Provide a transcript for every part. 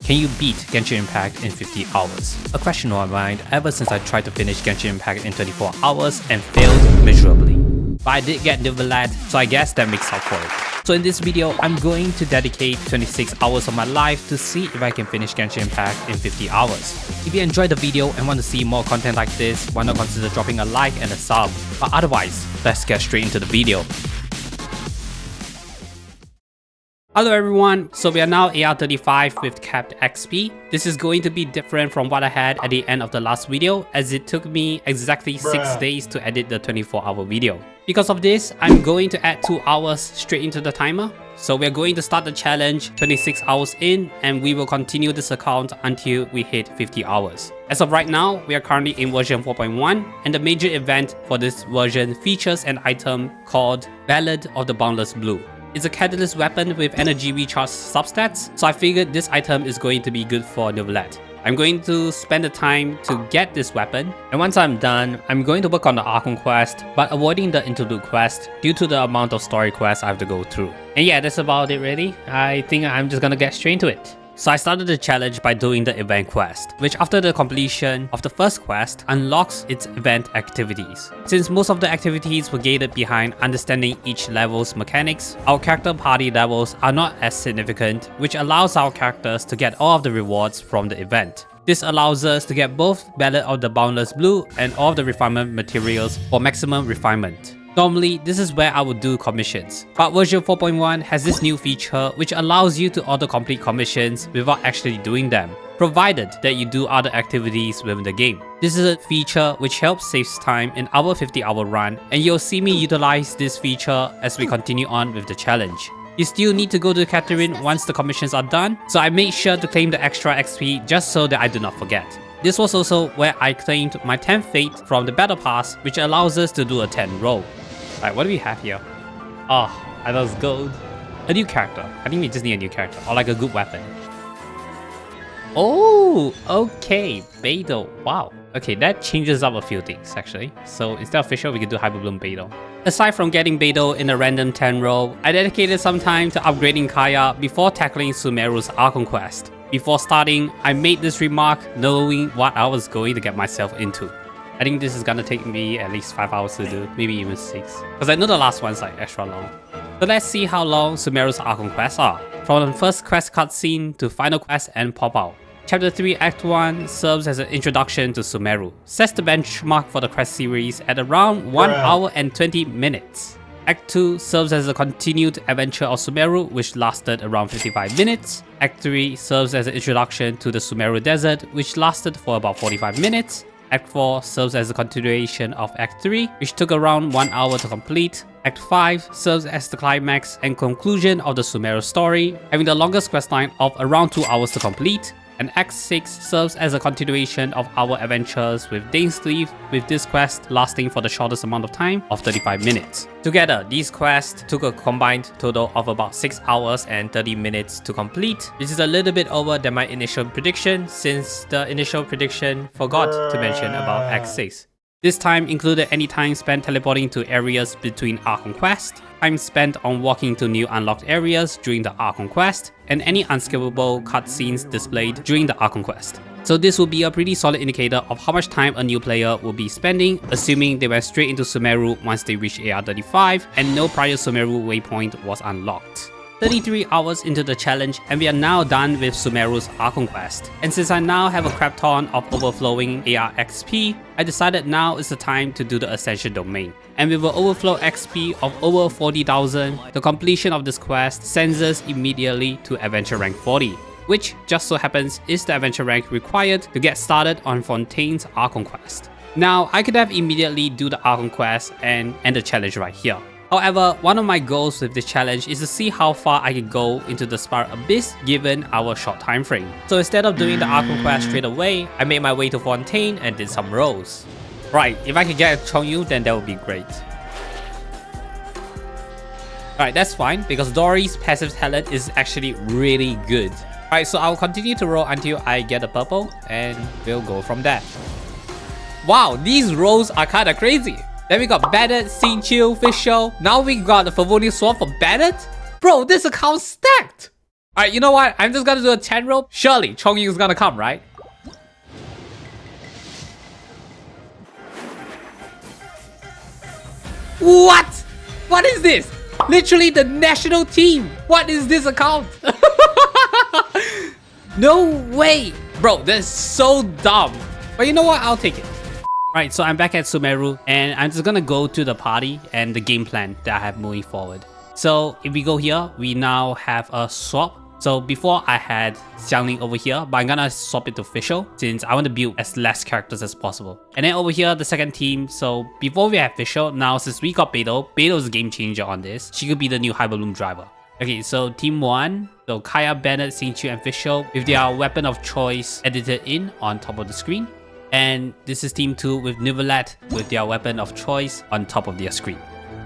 Can you beat Genshin Impact in 50 hours? A question on my mind ever since I tried to finish Genshin Impact in 24 hours and failed miserably. But I did get Noblies, so I guess that makes up for it. So in this video, I'm going to dedicate 26 hours of my life to see if I can finish Genshin Impact in 50 hours. If you enjoyed the video and want to see more content like this, why not consider dropping a like and a sub? But otherwise, let's get straight into the video. Hello everyone, so we are now AR35 with capped XP. This is going to be different from what I had at the end of the last video, as it took me exactly 6 days to edit the 24-hour video. Because of this, I'm going to add 2 hours straight into the timer. So we're going to start the challenge 26 hours in, and we will continue this account until we hit 50 hours. As of right now, we are currently in version 4.1, and the major event for this version features an item called Ballad of the Boundless Blue. It's a catalyst weapon with energy recharge substats, so I figured this item is going to be good for Noblies. I'm going to spend the time to get this weapon, and once I'm done, I'm going to work on the Archon quest, but avoiding the interlude quest due to the amount of story quests I have to go through. And yeah, that's about it really. I think I'm just gonna get straight into it. So I started the challenge by doing the event quest, which after the completion of the first quest unlocks its event activities. Since most of the activities were gated behind understanding each level's mechanics, our character party levels are not as significant, which allows our characters to get all of the rewards from the event. This allows us to get both Ballad of the Boundless Blue and all of the refinement materials for maximum refinement. Normally, this is where I would do commissions, but version 4.1 has this new feature which allows you to auto-complete commissions without actually doing them, provided that you do other activities within the game. This is a feature which helps save time in our 50-hour run, and you'll see me utilize this feature as we continue on with the challenge. You still need to go to Catherine once the commissions are done, so I made sure to claim the extra XP just so that I do not forget. This was also where I claimed my 10th fate from the battle pass, which allows us to do a 10 roll. Alright, what do we have here? Oh, I thought it was gold. A new character. I think we just need a new character, or like a good weapon. Oh, okay, Beidou. Wow. Okay, that changes up a few things actually. So instead of Fisher, we can do Hyperbloom Beidou. Aside from getting Beidou in a random 10 roll, I dedicated some time to upgrading Kaya before tackling Sumeru's Archon quest. Before starting, I made this remark knowing what I was going to get myself into. I think this is gonna take me at least 5 hours to do, maybe even 6. Because I know the last one's like extra long. So let's see how long Sumeru's Archon quests are. From the first quest cutscene to final quest and pop-out. Chapter 3 Act 1 serves as an introduction to Sumeru. Sets the benchmark for the quest series at around 1 hour and 20 minutes. Act 2 serves as a continued adventure of Sumeru, which lasted around 55 minutes. Act 3 serves as an introduction to the Sumeru Desert, which lasted for about 45 minutes. Act 4 serves as a continuation of Act 3, which took around 1 hour to complete. Act 5 serves as the climax and conclusion of the Sumeru story, having the longest questline of around 2 hours to complete. And Act 6 serves as a continuation of our adventures with Dainsleif, with this quest lasting for the shortest amount of time of 35 minutes. Together, these quests took a combined total of about 6 hours and 30 minutes to complete, which is a little bit over than my initial prediction, since the initial prediction forgot to mention about Act 6. This time included any time spent teleporting to areas between Archon quest, time spent on walking to new unlocked areas during the Archon quest, and any unskippable cutscenes displayed during the Archon quest. So this will be a pretty solid indicator of how much time a new player will be spending, assuming they went straight into Sumeru once they reached AR35 and no prior Sumeru waypoint was unlocked. 33 hours into the challenge, and we are now done with Sumeru's Archon quest. And since I now have a crap ton of overflowing AR XP, I decided now is the time to do the Ascension domain. And with an overflow XP of over 40,000, the completion of this quest sends us immediately to Adventure Rank 40, which just so happens is the Adventure rank required to get started on Fontaine's Archon quest. Now, I could have immediately do the Archon quest and end the challenge right here. However, one of my goals with this challenge is to see how far I can go into the Spiral Abyss given our short time frame. So instead of doing the Archon quest straight away, I made my way to Fontaine and did some rolls. Right, if I could get a Chongyu, then that would be great. Alright, that's fine, because Dory's passive talent is actually really good. Alright, so I'll continue to roll until I get a purple, and we'll go from there. Wow, these rolls are kinda crazy. Then we got Bennett, Xingqiu, Fischl. Now we got the Favonius Sword for Bennett? Bro, this account's stacked! Alright, you know what? I'm just gonna do a 10 roll. Surely, Chongyun's gonna come, right? What? What is this? Literally the national team. What is this account? No way. Bro, that's so dumb. But you know what? I'll take it. Alright, so I'm back at Sumeru and I'm just gonna go to the party and the game plan that I have moving forward. So if we go here, we now have a swap. So before I had Xiangling over here, but I'm gonna swap it to official since I want to build as less characters as possible. And then over here, the second team. So before we have official, now since we got Beidou is a game changer on this. She could be the new Hyper Bloom driver. Okay, so team 1, so Kaya, Bennett, Xingqiu, and Official with their weapon of choice edited in on top of the screen. And this is team 2 with Nivelette with their weapon of choice on top of their screen.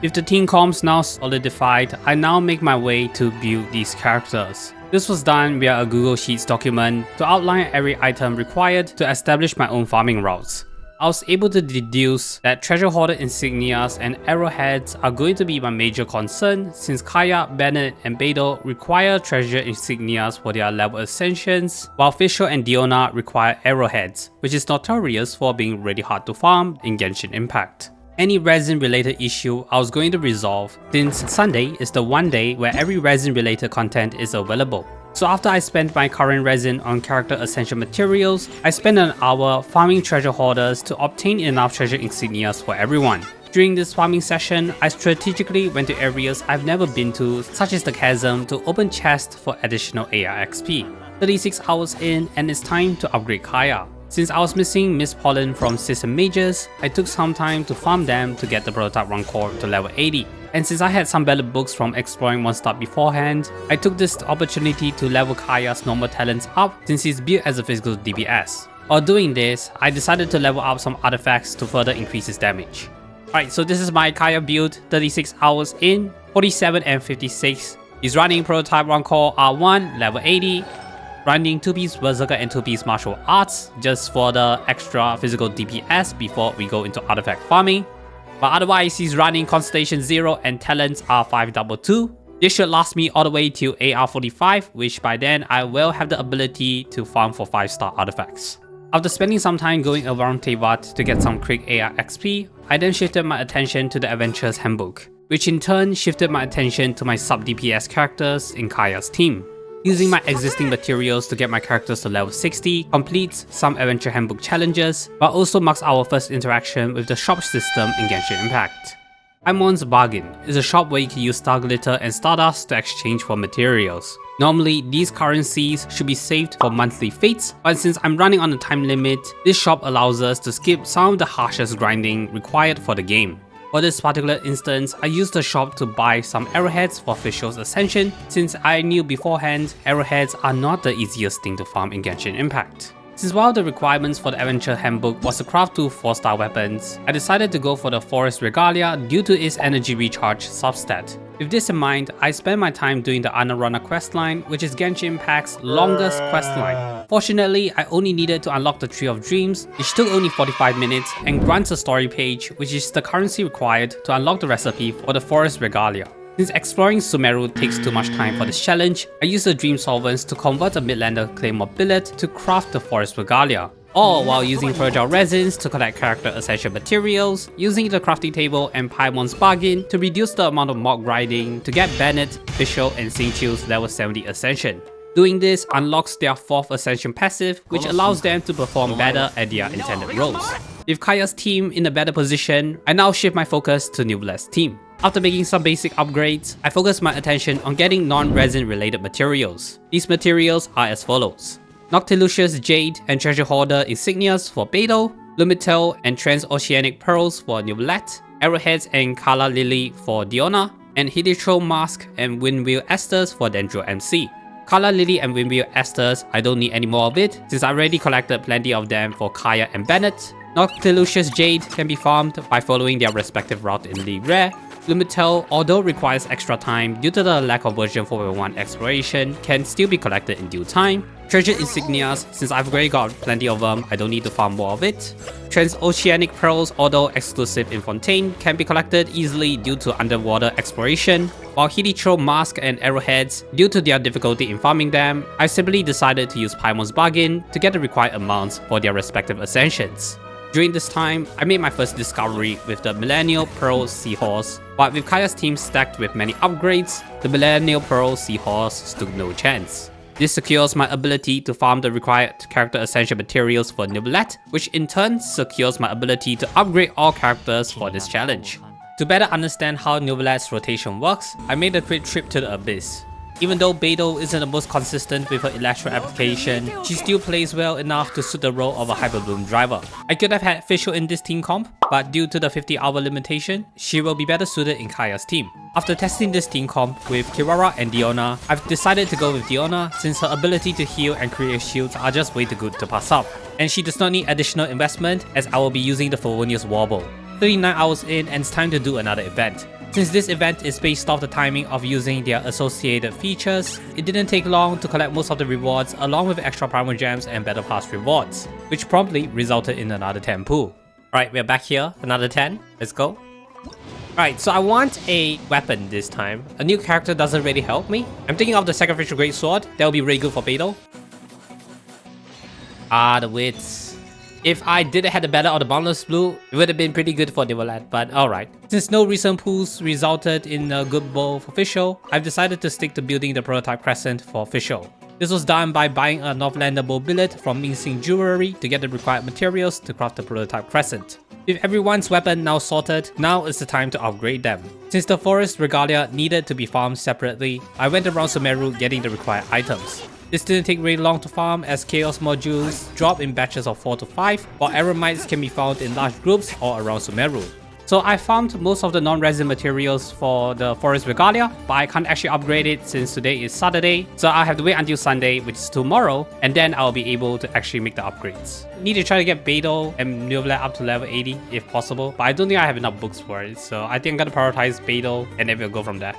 With the team comps now solidified, I now make my way to build these characters. This was done via a Google Sheets document to outline every item required to establish my own farming routes. I was able to deduce that treasure hoarder insignias and arrowheads are going to be my major concern since Kaya, Bennett, and Beidou require treasure insignias for their level ascensions, while Fisher and Diona require arrowheads, which is notorious for being really hard to farm in Genshin Impact. Any resin related issue I was going to resolve since Sunday is the one day where every resin related content is available. So after I spent my current resin on character ascension materials, I spent an hour farming treasure hoarders to obtain enough treasure insignias for everyone. During this farming session, I strategically went to areas I've never been to, such as the chasm, to open chests for additional AR XP. 36 hours in and it's time to upgrade Kaya. Since I was missing Miss Pollen from System Mages, I took some time to farm them to get the prototype run core to level 80. And since I had some better books from exploring one stop beforehand, I took this opportunity to level Kaya's normal talents up since he's built as a physical DPS. While doing this, I decided to level up some artifacts to further increase his damage. Alright, so this is my Kaya build, 36 hours in, 47 and 56. He's running prototype run core R1, level 80. Running 2-piece Berserker and 2-piece Martial Arts just for the extra physical DPS before we go into artifact farming. But otherwise, he's running Constellation 0 and talents are 522. This should last me all the way to AR45, which by then I will have the ability to farm for 5-star artifacts. After spending some time going around Tevat to get some quick AR XP, I then shifted my attention to the Adventurer's Handbook, which in turn shifted my attention to my sub-DPS characters in Kaya's team. Using my existing materials to get my characters to level 60 completes some Adventure Handbook challenges, but also marks our first interaction with the shop system in Genshin Impact. Imon's Bargain is a shop where you can use Star Glitter and Stardust to exchange for materials. Normally, these currencies should be saved for monthly fates, but since I'm running on a time limit, this shop allows us to skip some of the harshest grinding required for the game. For this particular instance, I used the shop to buy some arrowheads for Official's Ascension since I knew beforehand arrowheads are not the easiest thing to farm in Genshin Impact. Since one of the requirements for the Adventure Handbook was to craft 2 4-star weapons, I decided to go for the Forest Regalia due to its energy recharge substat. With this in mind, I spent my time doing the Anarana questline, which is Genshin Impact's longest questline. Fortunately, I only needed to unlock the Tree of Dreams, which took only 45 minutes and grants a story page, which is the currency required to unlock the recipe for the Forest Regalia. Since exploring Sumeru takes too much time for this challenge, I used the Dream Solvents to convert a Midlander Claymore Billet to craft the Forest Regalia. All while using fragile resins to collect character essential materials, using the crafting table and Paimon's Bargain to reduce the amount of mob grinding to get Bennett, Official, and Xingqiu's level 70 Ascension. Doing this unlocks their 4th Ascension passive, which allows them to perform better at their intended roles. With Kaya's team in a better position, I now shift my focus to Nuble's team. After making some basic upgrades, I focus my attention on getting non-resin related materials. These materials are as follows: Noctilucious Jade and Treasure Hoarder insignias for Beidou, Lumitel and Transoceanic Pearls for Nivelette, Arrowheads and Kala Lily for Diona, and Hiditro Mask and Windwheel Esters for Dendro MC. Kala Lily and Windwheel Esters, I don't need any more of it since I already collected plenty of them for Kaya and Bennett. Noctilucious Jade can be farmed by following their respective route in League Rare, Lumitel, although requires extra time due to the lack of version 4.1 exploration, can still be collected in due time. Treasure insignias, since I've already got plenty of them, I don't need to farm more of it. Transoceanic pearls, although exclusive in Fontaine, can be collected easily due to underwater exploration. While helitro mask and arrowheads, due to their difficulty in farming them, I simply decided to use Paimon's bargain to get the required amounts for their respective ascensions. During this time, I made my first discovery with the Millennial Pearl Seahorse, but with Kaya's team stacked with many upgrades, the Millennial Pearl Seahorse stood no chance. This secures my ability to farm the required character ascension materials for Noblette, which in turn secures my ability to upgrade all characters for this challenge. To better understand how Noblette's rotation works, I made a quick trip to the Abyss. Even though Beidou isn't the most consistent with her Electro application, she still plays well enough to suit the role of a Hyperbloom driver. I could have had Fischl in this team comp, but due to the 50-hour limitation, she will be better suited in Kaya's team. After testing this team comp with Kirara and Diona, I've decided to go with Diona since her ability to heal and create shields are just way too good to pass up. And she does not need additional investment as I will be using the Favonius Wobble. 39 hours in and it's time to do another event. Since this event is based off the timing of using their associated features, it didn't take long to collect most of the rewards along with extra primal gems and battle pass rewards, which promptly resulted in another 10 pool. Alright, we're back here, another 10, let's go. Alright, so I want a weapon this time. A new character doesn't really help me. I'm thinking of the Sacrificial Great Sword, that will be really good for Beidou. Ah, the wits. If I did have the Battle of the Boundless Blue, it would have been pretty good for Noblette, but alright. Since no recent pools resulted in a good bow for Fischl, I've decided to stick to building the prototype crescent for Fischl. This was done by buying a Northlander bow billet from Mincing Jewelry to get the required materials to craft the prototype crescent. With everyone's weapon now sorted, now is the time to upgrade them. Since the Forest Regalia needed to be farmed separately, I went around Sumeru getting the required items. This didn't take very long to farm as Chaos modules drop in batches of 4 to 5, while Aramites can be found in large groups all around Sumeru. So I farmed most of the non-resin materials for the Forest Regalia, but I can't actually upgrade it since today is Saturday, so I'll have to wait until Sunday, which is tomorrow, and then I'll be able to actually make the upgrades. Need to try to get Beidou and Noblette up to level 80 if possible, but I don't think I have enough books for it, so I think I'm gonna prioritize Beidou and then we'll go from there.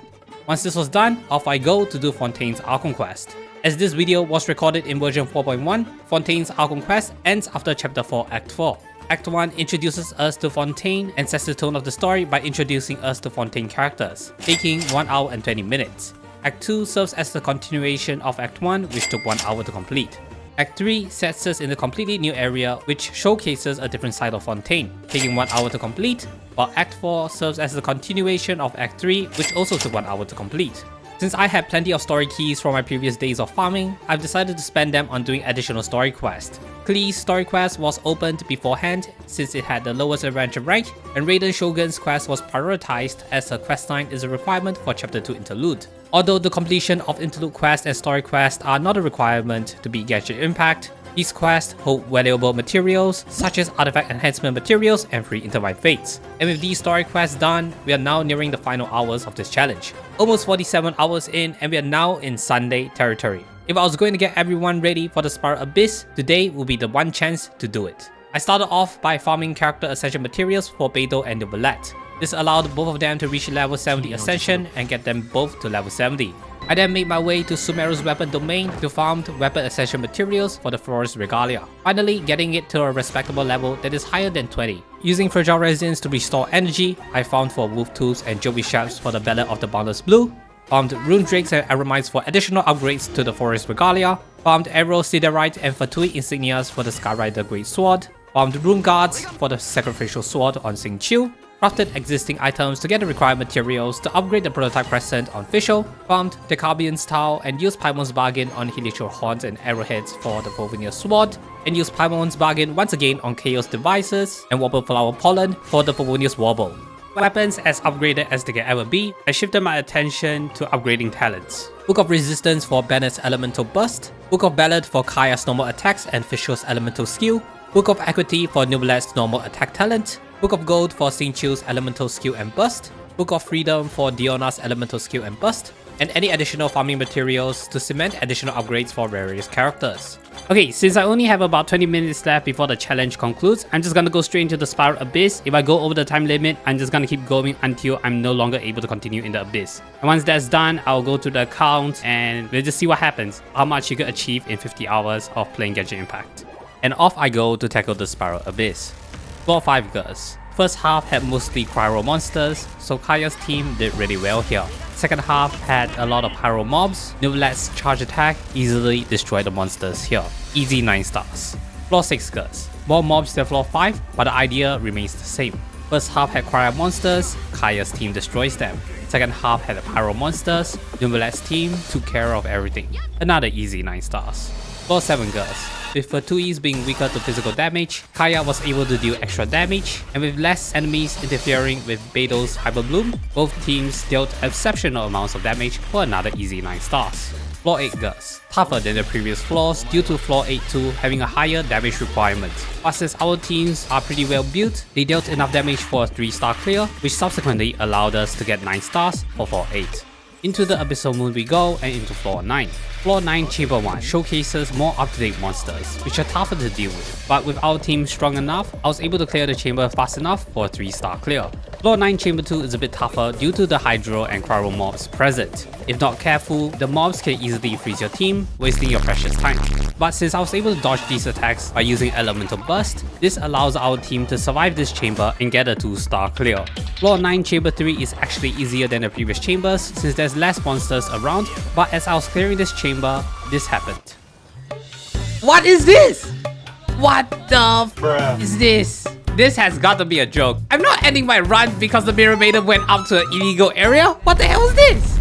Once this was done, off I go to do Fontaine's Archon quest. As this video was recorded in version 4.1, Fontaine's Archon quest ends after chapter 4 act 4. Act 1 introduces us to Fontaine and sets the tone of the story by introducing us to Fontaine characters, taking 1 hour and 20 minutes. Act 2 serves as the continuation of Act 1, which took 1 hour to complete. Act 3 sets us in a completely new area which showcases a different side of Fontaine, taking 1 hour to complete, while Act 4 serves as the continuation of Act 3, which also took 1 hour to complete. Since I had plenty of story keys from my previous days of farming, I've decided to spend them on doing additional story quests. Klee's story quest was opened beforehand since it had the lowest adventure rank, and Raiden Shogun's quest was prioritized as her quest line is a requirement for chapter 2 interlude. Although the completion of interlude quests and story quests are not a requirement to beat Genshin Impact, these quests hold valuable materials such as artifact enhancement materials and free intertwined fates. And with these story quests done, we are now nearing the final hours of this challenge. Almost 47 hours in and we are now in Sunday territory. If I was going to get everyone ready for the Spiral Abyss, today will be the one chance to do it. I started off by farming character ascension materials for Beidou and Noblette. This allowed both of them to reach level 70 ascension and get them both to level 70. I then made my way to Sumeru's weapon domain to farm weapon ascension materials for the Forest Regalia, finally getting it to a respectable level that is higher than 20. Using fragile resins to restore energy, I farmed for wolf tools and jovi shafts for the Battle of the Boundless Blue, farmed rune drakes and aramites for additional upgrades to the Forest Regalia, farmed arrow, siderite and fatui insignias for the Skyrider Great Sword, farmed rune guards for the Sacrificial Sword on Xingqiu, crafted existing items to get the required materials to upgrade the prototype crescent on Fischl, farmed Decabian's Tau and used Paimon's Bargain on helitro horns and arrowheads for the Favonius Sword, and used Paimon's Bargain once again on Chaos Devices and Wobble Flower Pollen for the Favonius Wobble. Weapons as upgraded as they can ever be, I shifted my attention to upgrading talents. Book of Resistance for Bennett's Elemental Burst, Book of Ballad for Kaya's normal attacks and Fischl's elemental skill, Book of Equity for Noblette's normal attack talent, Book of Gold for Xingqiu's elemental skill and burst, Book of Freedom for Diona's elemental skill and burst, and any additional farming materials to cement additional upgrades for various characters. Okay, since I only have about 20 minutes left before the challenge concludes, I'm just gonna go straight into the Spiral Abyss. If I go over the time limit, I'm just gonna keep going until I'm no longer able to continue in the Abyss. And once that's done, I'll go to the account and we'll just see what happens, how much you can achieve in 50 hours of playing Genshin Impact. And off I go to tackle the Spiral Abyss. Floor 5 Gus. First half had mostly Cryo monsters, so Kaya's team did really well here. Second half had a lot of pyro mobs. Noblet's charge attack easily destroyed the monsters here. Easy 9 stars. Floor 6 Gus. More mobs than floor 5, but the idea remains the same. First half had cryo monsters, Kaya's team destroys them. Second half had the pyro monsters, Noblet's team took care of everything. Another easy 9 stars. Floor 7 Gus. With Fortuis being weaker to physical damage, Kaya was able to deal extra damage, and with less enemies interfering with Beidou's Hyper Bloom, both teams dealt exceptional amounts of damage for another easy 9 stars. Floor 8 Gus. Tougher than the previous floors due to Floor 8-2 having a higher damage requirement. But since our teams are pretty well built, they dealt enough damage for a 3-star clear, which subsequently allowed us to get 9 stars for Floor 8. Into the Abyssal Moon we go and into Floor 9. Floor 9 Chamber 1 showcases more up-to-date monsters, which are tougher to deal with, but with our team strong enough, I was able to clear the chamber fast enough for a 3-star clear. Floor 9 Chamber 2 is a bit tougher due to the Hydro and Cryo mobs present. If not careful, the mobs can easily freeze your team, wasting your precious time. But since I was able to dodge these attacks by using Elemental Burst, this allows our team to survive this chamber and get a 2-star clear. Floor 9 Chamber 3 is actually easier than the previous chambers since there's less monsters around, but as I was clearing this chamber, this happened. What is this? What the f is this? This has got to be a joke. I'm not ending my run because the Mirror Maiden went up to an illegal area. What the hell is this?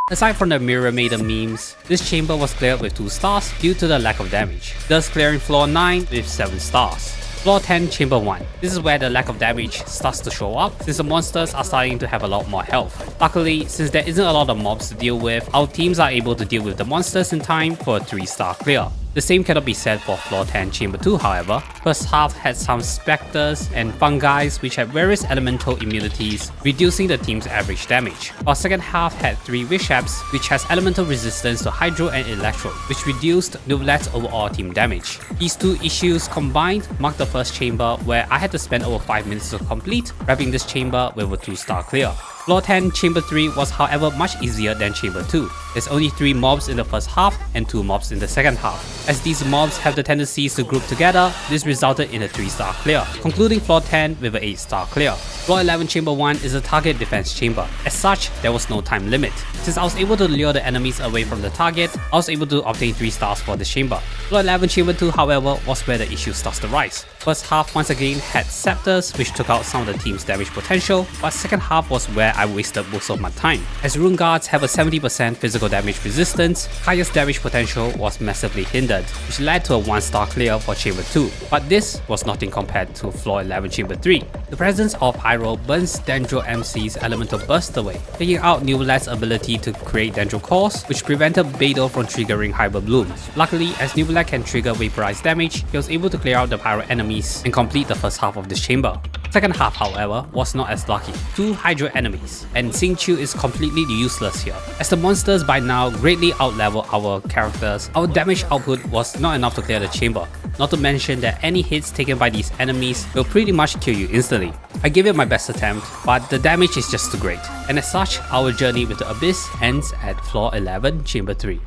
Aside from the Mirror Maiden memes, this chamber was cleared with 2 stars due to the lack of damage, thus clearing floor 9 with 7 stars. Floor 10 Chamber 1. This is where the lack of damage starts to show up since the monsters are starting to have a lot more health. Luckily, since there isn't a lot of mobs to deal with, our teams are able to deal with the monsters in time for a 3-star clear. The same cannot be said for Floor 10 Chamber 2 however. First half had some specters and fungi which had various elemental immunities, reducing the team's average damage, while second half had 3 Wishaps which has elemental resistance to Hydro and Electro, which reduced Noblet's overall team damage. These 2 issues combined marked the first chamber where I had to spend over 5 minutes to complete, wrapping this chamber with a 2-star clear. Floor 10 Chamber 3 was however much easier than Chamber 2. There's only 3 mobs in the first half and 2 mobs in the second half. As these mobs have the tendencies to group together, this resulted in a 3-star clear, concluding Floor 10 with an 8-star clear. Floor 11 Chamber 1 is a target defense chamber. As such, there was no time limit. Since I was able to lure the enemies away from the target, I was able to obtain 3 stars for this chamber. Floor 11 Chamber 2 however was where the issue starts to rise. First half once again had Scepters which took out some of the team's damage potential, but second half was where I wasted most of my time. As Rune Guards have a 70% physical damage resistance, Kaya's damage potential was massively hindered, which led to a 1-star clear for Chamber 2. But this was nothing compared to Floor 11 Chamber 3. The presence of Pyro burns Dendro MC's Elemental Burst away, taking out Noblet's ability to create Dendro Cores, which prevented Beidou from triggering Hyper Bloom. Luckily, as Noblet can trigger Vaporized damage, he was able to clear out the Pyro enemies and complete the first half of this chamber. Second half, however, was not as lucky. 2 Hydro enemies, and Xingqiu is completely useless here. As the monsters by now greatly outlevel our characters, our damage output was not enough to clear the chamber. Not to mention that any hits taken by these enemies will pretty much kill you instantly. I gave it my best attempt, but the damage is just too great. And as such, our journey with the Abyss ends at Floor 11 Chamber 3.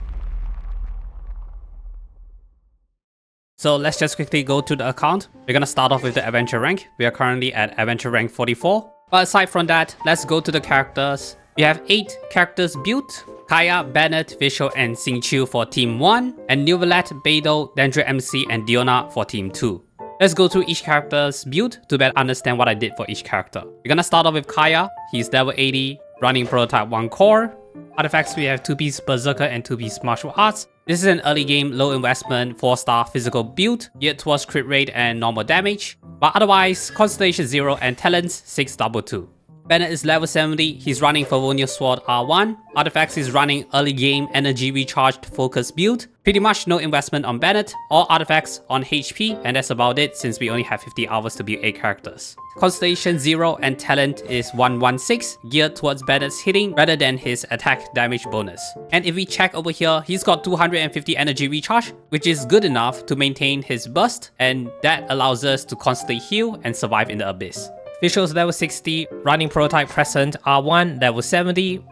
So let's just quickly go to the account. We're gonna start off with the adventure rank. We are currently at adventure rank 44. But aside from that, let's go to the characters. We have 8 characters built. Kaya, Bennett, Vishal, and Xingqiu for Team 1, and Neuvillette, Beidou, Dendro MC, and Diona for Team 2. Let's go through each character's build to better understand what I did for each character. We're gonna start off with Kaya. He's level 80, running prototype 1 core. Artifacts, we have 2-piece Berserker and 2-piece Martial Arts. This is an early game, low investment, 4-star physical build, geared towards crit rate and normal damage. But otherwise, Constellation 0 and Talents 622. Bennett is level 70, he's running Favonius Sword R1. Artifacts is running early game energy recharged focus build. Pretty much no investment on Bennett, all artifacts on HP, and that's about it since we only have 50 hours to build 8 characters. Constellation 0 and talent is 116, geared towards Bennett's hitting rather than his attack damage bonus. And if we check over here, he's got 250 energy recharge, which is good enough to maintain his burst, and that allows us to constantly heal and survive in the abyss. Visuals level 60, running prototype present R1 level 70,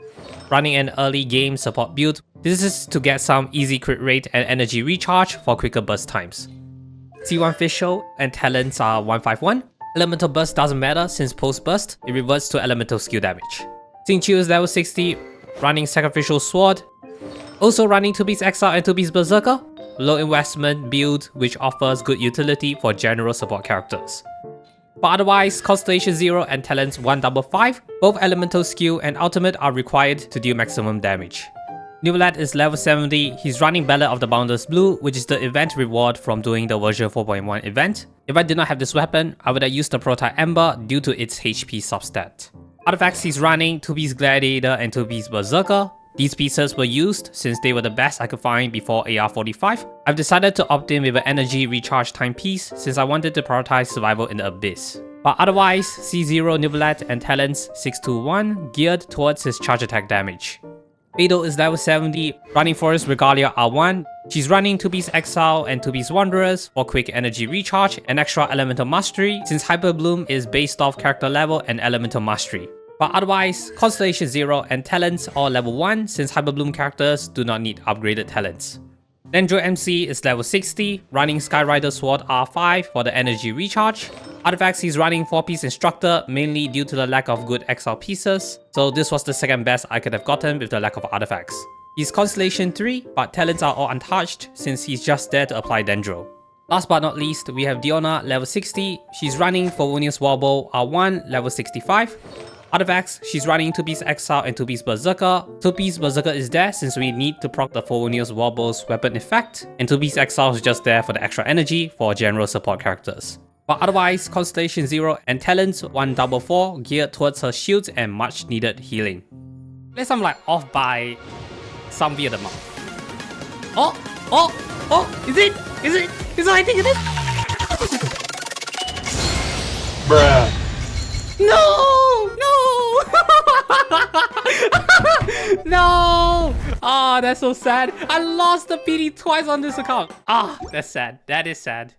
running an early game support build. This is to get some easy crit rate and energy recharge for quicker burst times. C1 visual and talents are 151. Elemental burst doesn't matter since post burst, it reverts to elemental skill damage. Xingqiu is level 60, running sacrificial sword. Also running 2-piece exile and 2-piece berserker. Low investment build which offers good utility for general support characters. But otherwise, Constellation 0 and Talents 155, both elemental skill and ultimate are required to deal maximum damage. Noblies is level 70, he's running Ballad of the Boundless Blue, which is the event reward from doing the version 4.1 event. If I did not have this weapon, I would have used the prototype Ember due to its HP substat. Artifacts he's running 2-piece Gladiator and 2-piece Berserker. These pieces were used since they were the best I could find before AR45. I've decided to opt in with an energy recharge timepiece since I wanted to prioritize survival in the abyss. But otherwise, C0 Noblies and Talents 621 geared towards his charge attack damage. Beidou is level 70, running Forest Regalia R1. She's running 2-piece Exile and 2-piece Wanderers for quick energy recharge and extra elemental mastery since Hyper Bloom is based off character level and elemental mastery. But otherwise, Constellation 0 and Talents are level 1 since Hyper Bloom characters do not need upgraded talents. Dendro MC is level 60, running Skyrider Sword R5 for the energy recharge. Artifacts he's running 4-piece Instructor mainly due to the lack of good exile pieces, so this was the second best I could have gotten with the lack of artifacts. He's Constellation 3, but talents are all untouched since he's just there to apply Dendro. Last but not least, we have Diona level 60, she's running Favonius Warbow R1 level 65. Artifacts, she's running 2-piece Exile and 2-piece Berserker. 2-piece Berserker is there since we need to proc the Favonius Warbow's weapon effect, and 2-piece Exile is just there for the extra energy for general support characters. But otherwise, Constellation 0 and Talents 144 geared towards her shields and much needed healing. Unless I'm like off by some weird amount. Is it what I think it is? Bruh. No! No! Oh, that's so sad. I lost the PD twice on this account. Ah, that's sad. That is sad.